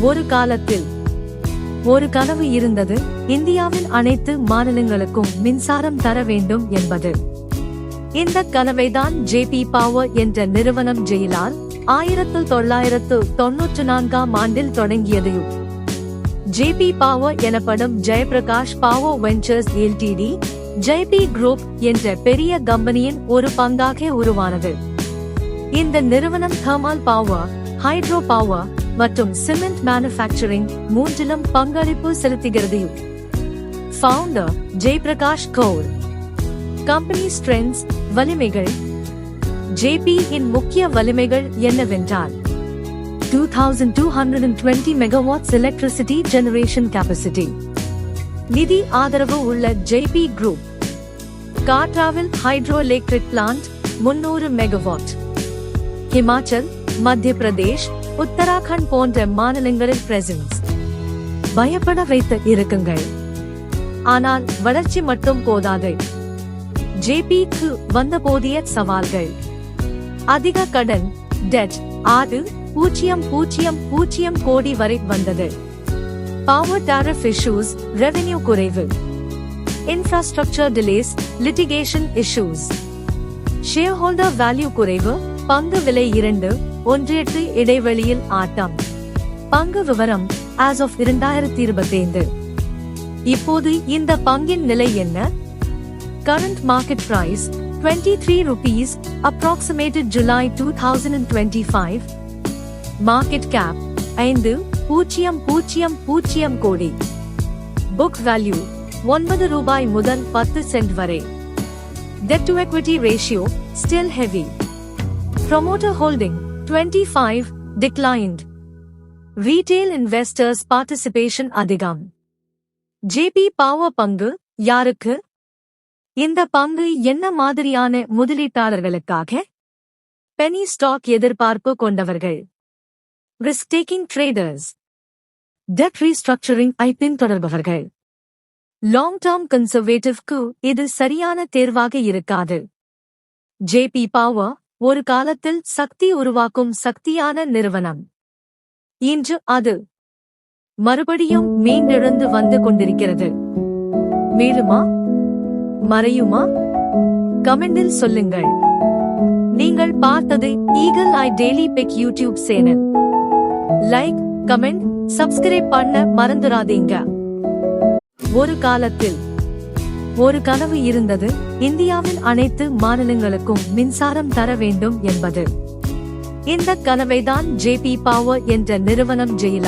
ஒரு காலத்தில் ஒரு கனவு இருந்தது, இந்தியாவின் அனைத்து மாநிலங்களுக்கும் மின்சாரம் தர வேண்டும் என்பது. இந்த கனவைதான் ஜேபி பவர் என்ற நிறுவனம் ஜெயிலால் 1994 ஆண்டில் தொடங்கியது. ஜேபி பவர் எனப்படும் Jaiprakash power ventures LTD, JP group என்ற பெரிய கம்பெனியின் ஒரு பங்காக உருவானது. இந்த நிறுவனம் தெர்மல் பவர், ஹைட்ரோ பவர் மற்றும் சிமெண்ட் மேனுஃபேக்சரிங் மூன்றிலும் பங்களிப்பு செலுத்துகிறது. Founder Jaiprakash Gaur. Company strengths, வலிமைகள். ஜேபி இன் முக்கிய வலிமைகள் என்னவென்றால் 2220 megawatts electricity generation capacity. நிதி ஆதரவு உள்ள ஜேபி குரூப். காட்ராவில் hydro electric plant 300 megawatt. Himachal, Madhya Pradesh, Uttarakhand போன்ற மாநிலங்களில் பிரசன்ஸ். பயப்பட வைத்த இருக்குங்கள், ஆனால் வளர்ச்சி மட்டும் போதாது. ஜேபிக்கு வந்த போதிய சவால்கள். அதிக கடன், டெட் 6.000 கோடி வரை வந்தது. பவர் டாரிஃப் இஷ்யூஸ், ரெவென்யூ குறைவு. Infrastructure delays, litigation issues. Share holder value குறைவு, பங்கு விலை 2.18 இடைவெளியில் ஆட்டம். பங்கு விவரம் as of 2025. இப்போது இந்த பங்கின் நிலை என்ன? Current market price 23 rupees, approximated July 2025. Market cap 5.000 கோடி. Book value 9 ரூபாய் முதல் 10 சென்ட் வரை. Debt to equity ratio still heavy. Promoter holding 25, declined. Retail investors participation அதிகம். ஜேபி பவர் பங்கு யாருக்கு? இந்த பங்கு என்ன மாதிரியான முதலீட்டாளர்களுக்காக? பெனி ஸ்டாக் எதிர்பார்ப்பு கொண்டவர்கள். Risk taking traders. Debt restructuring பின்தொடர்பவர்கள். லாங் டேர்ம் கன்சர்வேட்டிவ்க்கு இது சரியான தேர்வாக இருக்காது. ஜேபி பவர் ஒரு காலத்தில் சக்தி உருவாக்கும் சக்தியான நிறுவனம். இன்று அது மறுபடியும் மீண்டெழுந்து வந்து கொண்டிருக்கிறது. மேலுமா மறையுமா? கமெண்டில் சொல்லுங்கள். நீங்கள் பார்த்தது eagle eye daily pick YouTube channel. Like, comment, subscribe பண்ண மறந்துடாதீங்க. ஒரு காலத்தில் ஒரு கனவு இருந்தது, இந்தியாவின் அனைத்து மாநிலங்களுக்கும் மின்சாரம் தர வேண்டும் என்பது. இந்த கனவைதான் ஜேபி பவர் என்ற நிறுவனம் ஜெயிலால்